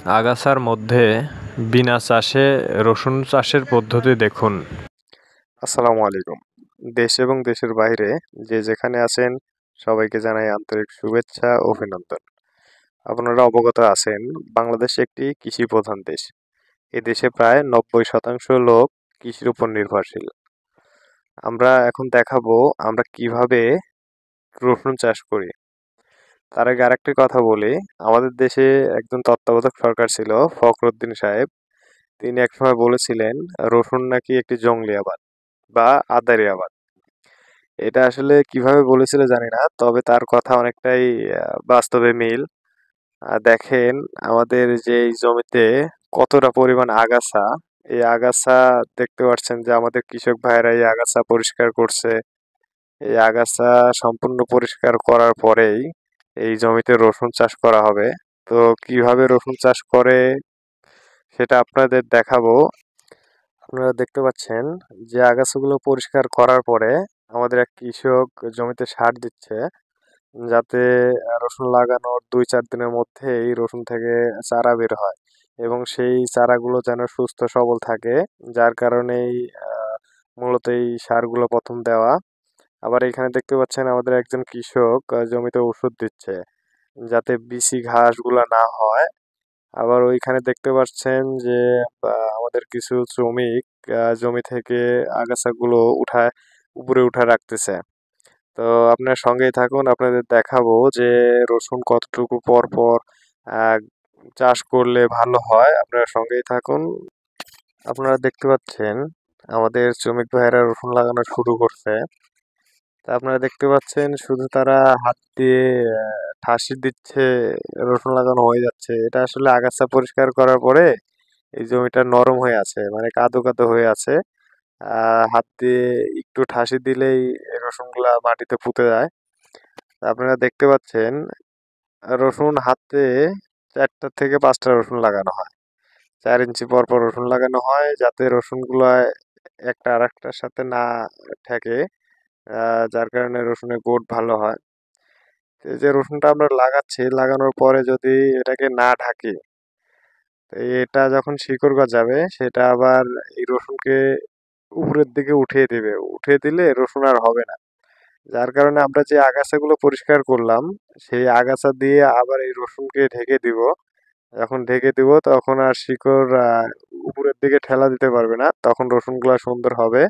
আগাছার মধ্যে বিনা চাষে রসুন চাষের পদ্ধতি দেখুন। আসসালামু আলাইকুম। দেশ এবং দেশের বাইরে যে যেখানে আছেন সবাইকে জানাই আন্তরিক শুভেচ্ছা ও অভিনন্দন। আপনারা অবগত আছেন বাংলাদেশ একটি কৃষি প্রধান দেশ। এ দেশে প্রায় 90% লোক কৃষির উপর নির্ভরশীল। আমরা এখন দেখাবো আমরা কিভাবে রসুন চাষ করি। তার আগে আরেকটি কথা বলি, আমাদের দেশে একজন তত্ত্বাবধায়ক সরকার ছিল ফখরুদ্দিন সাহেব। তিনি একসময় বলেছিলেন রসুন নাকি একটি জংলি আবাদ বা আদারি আবাদ। এটা আসলে কিভাবে বলেছিল জানি না, তবে তার কথা অনেকটাই বাস্তবে মিল। দেখেন আমাদের যে এই জমিতে কতটা পরিমাণ আগাছা, এই আগাছা দেখতে পাচ্ছেন যে আমাদের কৃষক ভাইয়েরা এই আগাছা পরিষ্কার করছে। এই আগাছা সম্পূর্ণ পরিষ্কার করার পরেই এই জমিতে রসুন চাষ করা হবে। তো কিভাবে রসুন চাষ করে সেটা আপনাদের দেখাবো। আপনারা দেখতে পাচ্ছেন যে আগাছাগুলো পরিষ্কার করার পরে আমাদের এক কৃষক জমিতে সার দিচ্ছে, যাতে রসুন লাগানোর 2-4 দিনের মধ্যেই রসুন থেকে চারা বের হয় এবং সেই চারাগুলো যেন সুস্থ সবল থাকে, যার কারণেই মূলত এই সারগুলো প্রথম দেওয়া। আবার এখানে দেখতে পাচ্ছেন আমাদের একজন কৃষক জমিতে ওষুধ দিচ্ছে যাতে বিচি ঘাসগুলা না হয়। আবার ওইখানে দেখতে পাচ্ছেন যে আমাদের কিছু শ্রমিক জমি থেকে আগাছাগুলো উপরে উঠায় রাখতেছে। তো আপনার সঙ্গেই থাকুন, আপনাদের দেখাবো যে রসুন কতটুকু পর পর আহ, চাষ করলে ভালো হয়। আপনারা সঙ্গেই থাকুন। আপনারা দেখতে পাচ্ছেন আমাদের শ্রমিক ভাইয়েরা রসুন লাগানো শুরু করছে। তা আপনারা দেখতে পাচ্ছেন শুধু তারা হাত দিয়ে ঠাসি দিচ্ছে, রসুন লাগানো হয়ে যাচ্ছে। এটা আসলে আগাছা পরিষ্কার করার পরে এই জমিটা নরম হয়ে আছে, মানে কাদো কাদো হয়ে আছে। হাত দিয়ে একটু ঠাসি দিলেই এই রসুনগুলা মাটিতে পুঁতে যায়। তা আপনারা দেখতে পাচ্ছেন রসুন হাতে 4টা থেকে 5টা রসুন লাগানো হয়। 4 ইঞ্চি পর পর রসুন লাগানো হয় যাতে রসুনগুলো একটা আর একটার সাথে না ঠেকে, যার কারণে রসুনের গ্রোথ ভালো হয়। তো এই যে রসুনটা আমরা লাগাচ্ছি, লাগানোর পরে যদি এটাকে না ঢাকি, তো এটা যখন শিকড় গজাবে সেটা আবার এই রসুনকে উপরের দিকে উঠিয়ে দিবে। উঠিয়ে দিলে রসুন আর হবে না। যার কারণে আমরা যে আগাছাগুলো পরিষ্কার করলাম সেই আগাছা দিয়ে আবার এই রসুনকে ঢেকে দিব। যখন ঢেকে দিব তখন আর শিকড় উপরের দিকে ঠেলা দিতে পারবে না, তখন রসুনগুলা সুন্দর হবে।